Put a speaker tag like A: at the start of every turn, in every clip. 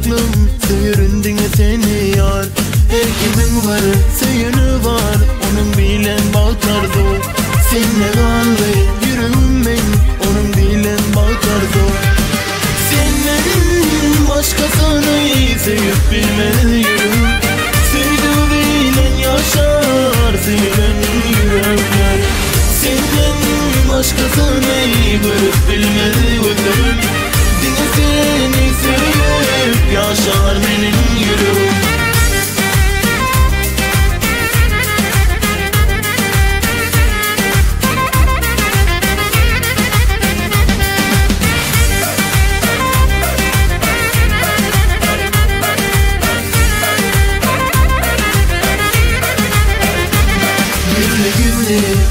A: aklım söyüründüğüne seni yar. Her kimin var söyünü var, onun bilen bağtardı. Seninle kaldı yüreğim ben, onun bilen bağtardı. Senden başkasını sevip bilmiyorum. Sevdiğiyle yaşar seven yürekler. Senden başkasını görüp bilmiyorum. Dine seni sevip yaşar benim yüreğim.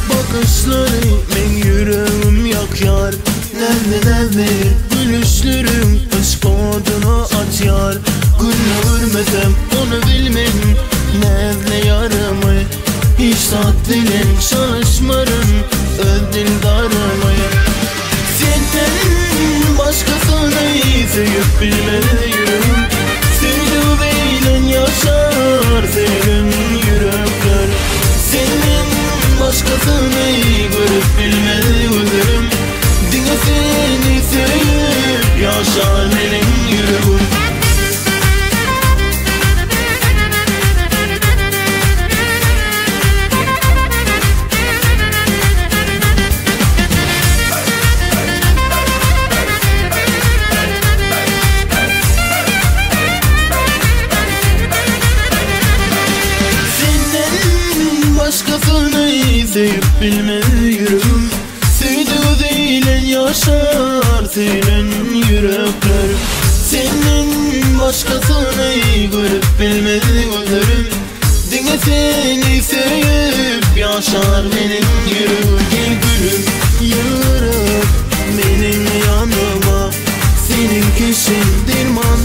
A: Bakışları men yüreğim yakar. Nerede gülüşlerim aşk odunu açar. Gülünü görmesem onu bilmem, nerede yaramı. Hiç tat dilim şaşmarım öz dildarımı. Senden başkasını sevip bilmiyorum. Sevdiğiyle yaşar seven yürekler. Senden başkasını görüp bilmiyorum. Dine seni sevip yaşar benim yüreğim. Senden başkasını sevip bilmiyorum. Sevdiğiyle yaşar seven yürekler. Senin başkasını görüp bilmiyorum. Dine seni sevip yaşar benim yüreğim. Gel gülüm yürü benim yanıma, senin kişin dirman